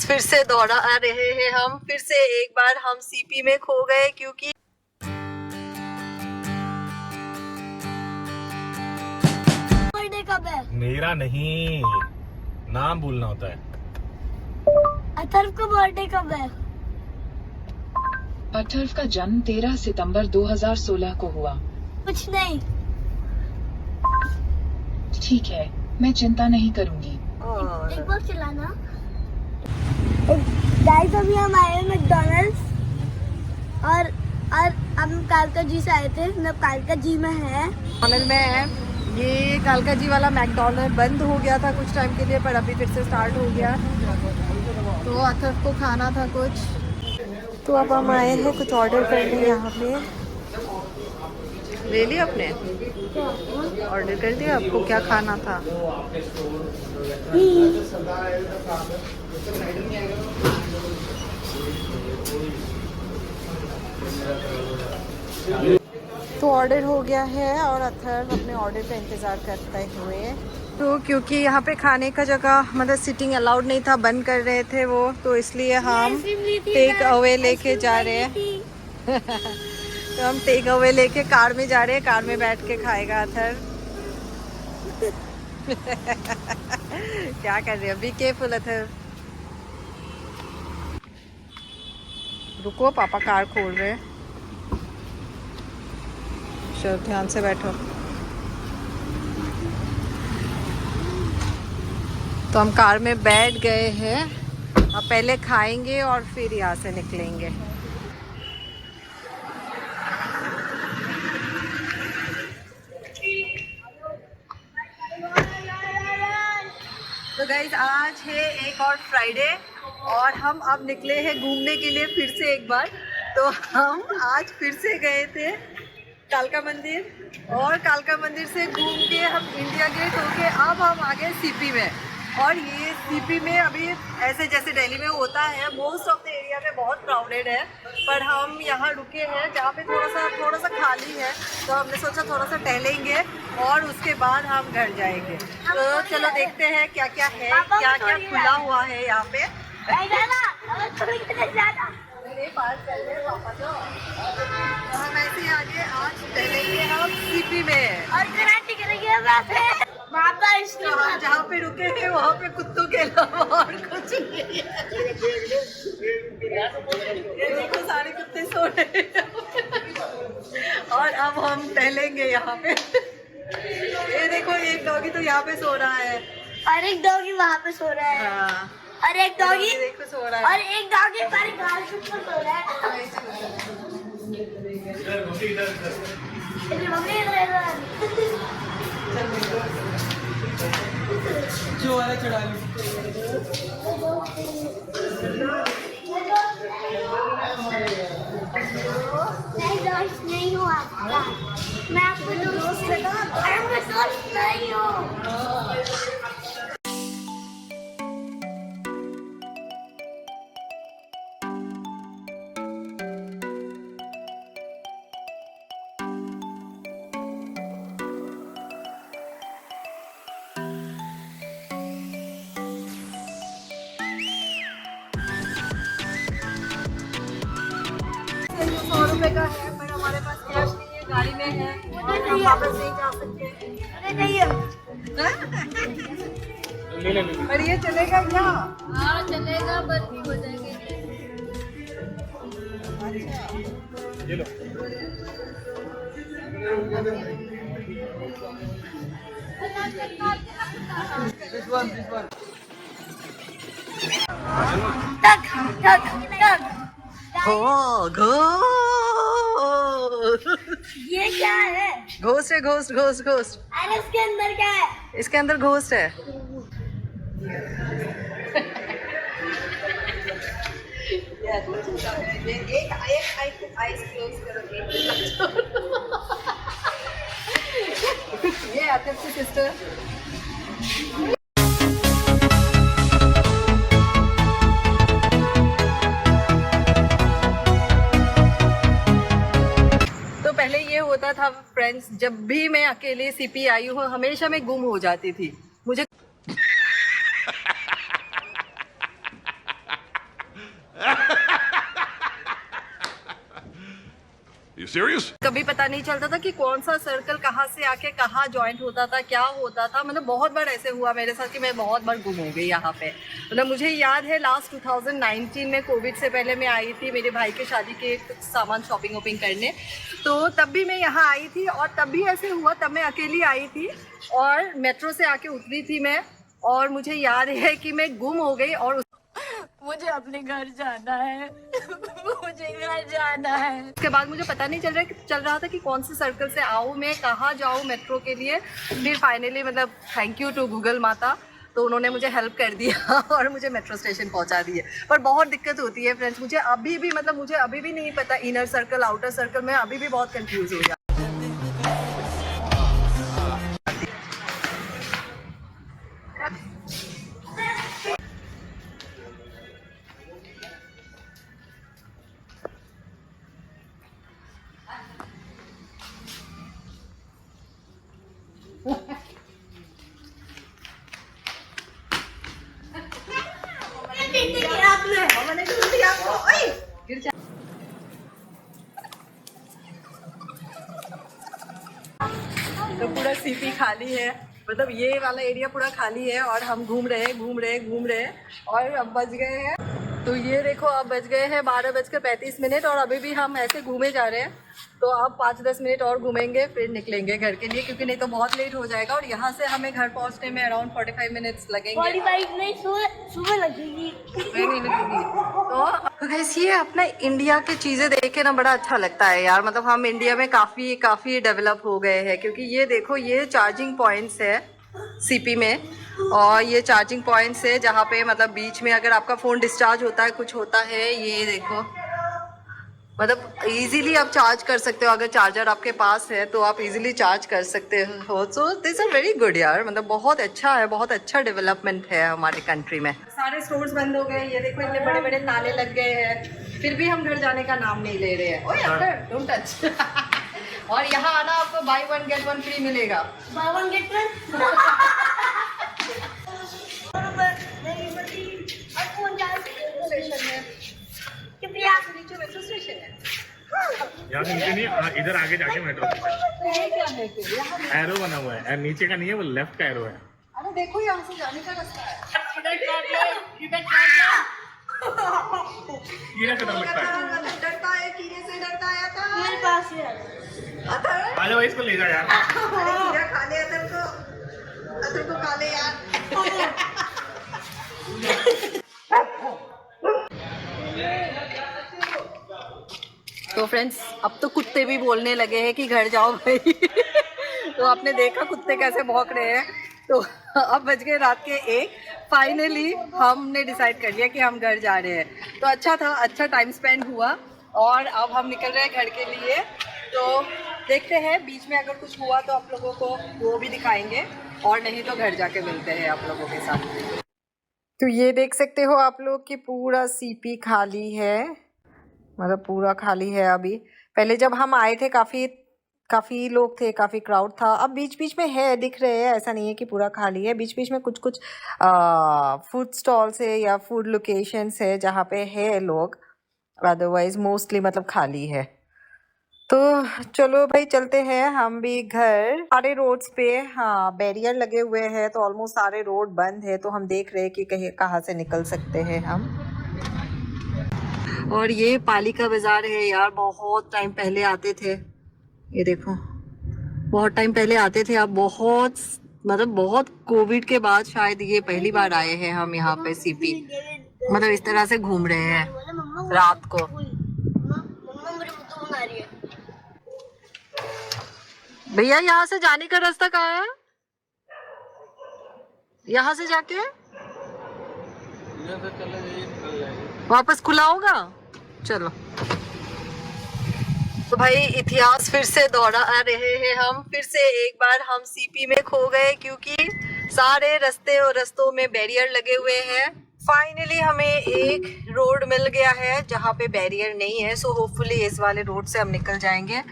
Guys फिर से दौड़ा आ रहे हैं हम, फिर से एक बार हम सीपी में खो गए क्योंकि बर्थडे कब है? मेरा नहीं, नाम बोलना होता है। अथर्व का बर्थडे कब है? अथर्व का जन्म 13 सितंबर 2016 को हुआ। कुछ नहीं। ठीक है, मैं चिंता नहीं करूंगी। एक बार चलाना। गाइस अभी हम आए हैं मैकडॉनल्ड्स और हम कालका जी से आए थे। मतलब कालका जी में है, मैकडॉनल्ड में है। ये कालका जी वाला मैकडॉनल्ड बंद हो गया था कुछ टाइम के लिए, पर अभी फिर से स्टार्ट हो गया। तो अथर्व को खाना था कुछ, तो अब हम आए हैं कुछ ऑर्डर करने। यहाँ पे ले लिया आपने, ऑर्डर कर दिया। आपको क्या खाना था? तो ऑर्डर हो गया है और अथर्व अपने ऑर्डर का इंतज़ार करते हुए, तो क्योंकि यहाँ पे खाने का जगह मतलब सिटिंग अलाउड नहीं था, बंद कर रहे थे वो, तो इसलिए हम टेक अवे लेके जा रहे हैं। तो हम टेक अवे लेके कार में जा रहे हैं, कार में बैठ के खाएगा अथर्व। क्या कर रहे हो? Be careful Atharva. रुको, पापा कार खोल रहे हैं। चलो ध्यान से बैठो। तो हम कार में बैठ गए हैं, अब पहले खाएंगे और फिर यहाँ से निकलेंगे। तो गाइस आज है एक और फ्राइडे और हम अब निकले हैं घूमने के लिए फिर से एक बार। तो हम आज फिर से गए थे कालका मंदिर और कालका मंदिर से घूम के हम इंडिया गेट होके अब हम आ गए सीपी में। और ये सीपी में अभी ऐसे जैसे दिल्ली में होता है, मोस्ट ऑफ द एरिया में बहुत क्राउडेड है, पर हम यहाँ रुके हैं जहाँ पे थोड़ा सा खाली है। तो हमने सोचा थोड़ा सा टहलेंगे और उसके बाद हम घर जाएंगे। तो चलो देखते हैं क्या क्या है, क्या क्या खुला हुआ है यहाँ पे। पास चल रहे पापा तो हम ऐसे आगे आज टहलेंगे हम सीपी में और कराटे करेंगे वापस। जहाँ पे रुके हैं वहाँ पे कुत्तों के अलावा और कुछ नहीं है। ये देखो सारे कुत्ते सो रहे हैं। और अब हम टहलेंगे यहाँ पे। ये देखो एक डॉगी तो यहाँ पे सो रहा है और एक डॉगी वहाँ पे सो रहा है। हाँ, और एक डॉगी देखो सो रहा और है। एक डॉगी हमारे घर के ऊपर सो रहा है। मम्मी जो वाला चढ़ा ली। नहीं हुआ, मैं आपको दोस्त नहीं हूँ। ₹100 का है, पर हमारे पास कैश नहीं है, गाड़ी में है, हम वापस नहीं जा सकते। पर ये चलेगा क्या? हाँ चलेगा, बंद हो जाएंगे। ये लो। This one. ये क्या है? घोस्ट है, घोस्ट घोस्ट घोस्ट। अरे इसके अंदर क्या है? इसके अंदर घोस्ट है। एक आइस क्लोज करो। ये आतिफ की सिस्टर। होता था फ्रेंड्स, जब भी मैं अकेले सीपी आई हूँ हमेशा मैं गुम हो जाती थी। मुझे You serious? कभी पता नहीं चलता था कि कौन सा सर्कल कहाँ से आके कहाँ ज्वाइंट होता था, क्या होता था। मतलब बहुत बार ऐसे हुआ मेरे साथ कि मैं बहुत बार गुम हो गई यहाँ पे। मतलब मुझे याद है लास्ट 2019 में, कोविड से पहले मैं आई थी मेरे भाई के शादी के सामान शॉपिंग वॉपिंग करने, तो तब भी मैं यहाँ आई थी और तब भी ऐसे हुआ। तब मैं अकेली आई थी और मेट्रो से आके उतरी थी मैं, और मुझे याद है कि मैं गुम हो गई और मुझे अपने घर जाना है। मुझे घर जाना है। उसके बाद मुझे पता नहीं चल रहा था कि कौन से सर्कल से आऊँ मैं, कहाँ जाऊँ मेट्रो के लिए। फिर फाइनली मतलब थैंक यू टू गूगल माता, तो उन्होंने मुझे हेल्प कर दिया और मुझे मेट्रो स्टेशन पहुंचा दिए। पर बहुत दिक्कत होती है फ्रेंड्स, मुझे अभी भी नहीं पता इनर सर्कल आउटर सर्कल में अभी भी बहुत कंफ्यूज हो जाती। मैंने ढूंढ दिया आपको। ओए, गिर जा। तो पूरा सीपी खाली है, मतलब ये वाला एरिया पूरा खाली है और हम घूम रहे हैं और अब बज गए हैं, तो ये देखो अब बज गए हैं 12:35 और अभी भी हम ऐसे घूमे जा रहे हैं। तो अब 5-10 मिनट और घूमेंगे फिर निकलेंगे घर के लिए, क्योंकि नहीं तो बहुत लेट हो जाएगा और यहाँ से हमें घर पहुँचने में अराउंड 45 मिनट्स लगेंगे। 45 नहीं, सुबह लगेगी। तो गाइस ये अपना इंडिया की चीज़ें देख के ना बड़ा अच्छा लगता है यार। मतलब हम इंडिया में काफ़ी डेवलप हो गए हैं, क्योंकि ये देखो ये चार्जिंग पॉइंट्स है सीपी में, और ये चार्जिंग पॉइंट्स है जहाँ पे मतलब बीच में अगर आपका फ़ोन डिस्चार्ज होता है, कुछ होता है, ये देखो मतलब इजीली आप चार्ज कर सकते हो। अगर चार्जर आपके पास है तो आप इजीली चार्ज कर सकते हो। So this are very good यार, मतलब बहुत अच्छा है, बहुत अच्छा डेवलपमेंट है हमारे कंट्री में। सारे स्टोर्स बंद हो गए, ये देखो इतने बड़े बड़े ताले लग गए हैं, फिर भी हम घर जाने का नाम नहीं ले रहे हैं। ओए अंकल डोंट टच। और यहाँ आना आपको बाय 1 गेट 1 फ्री मिलेगा। Buy 1 get 1। मेट्रो स्टेशन है यहाँ से नीचे नहीं, इधर आगे जाके मेट्रो ये क्या है फिर? यहाँ एरो बना हुआ है, नीचे का नहीं है, वो लेफ्ट का एरो है। अरे देखो यहाँ से जाने का रास्ता है। कीड़ा कदम लगता है, डरता है, कीड़े से डरता है आता मेरे पास ही है। अतर आ जाओ इसको ले जा यार। अरे कीड़ा खा ले अतर को खा ले यार। तो फ्रेंड्स अब तो कुत्ते भी बोलने लगे हैं कि घर जाओ भाई। तो आपने देखा कुत्ते कैसे भौंक रहे हैं। तो अब बज गए रात के 1। फाइनली हमने डिसाइड कर लिया कि हम घर जा रहे हैं। तो अच्छा था, अच्छा टाइम स्पेंड हुआ और अब हम निकल रहे हैं घर के लिए। तो देखते हैं बीच में अगर कुछ हुआ तो आप लोगों को वो भी दिखाएंगे, और नहीं तो घर जाके मिलते हैं आप लोगों के साथ। तो ये देख सकते हो आप लोग कि पूरा सीपी खाली है, मतलब पूरा खाली है अभी। पहले जब हम आए थे काफ़ी लोग थे, काफ़ी क्राउड था। अब बीच बीच में है, दिख रहे हैं, ऐसा नहीं है कि पूरा खाली है। बीच बीच में कुछ फूड स्टॉल्स है या फूड लोकेशंस है जहाँ पे है लोग, अदरवाइज मोस्टली मतलब खाली है। तो चलो भाई चलते हैं हम भी घर। सारे रोड्स पे हाँ बैरियर लगे हुए हैं, तो ऑलमोस्ट सारे रोड बंद है। तो हम देख रहे हैं कि कहाँ से निकल सकते हैं हम। और ये पालिका बाजार है यार, बहुत टाइम पहले आते थे, ये देखो बहुत टाइम पहले आते थे। अब बहुत कोविड के बाद शायद ये पहली बार आए हैं हम यहाँ पे सीपी। मतलब इस तरह से घूम रहे हैं रात को। भैया यहाँ से जाने का रास्ता कहाँ है? यहाँ से जाके वापस खुला होगा। चलो तो भाई इतिहास फिर से दोहरा रहे हैं हम। फिर से एक बार हम सीपी में खो गए, क्योंकि सारे रस्तों में बैरियर लगे हुए हैं। फाइनली हमें एक रोड मिल गया है जहाँ पे बैरियर नहीं है। सो होपफुली इस वाले रोड से हम निकल जाएंगे।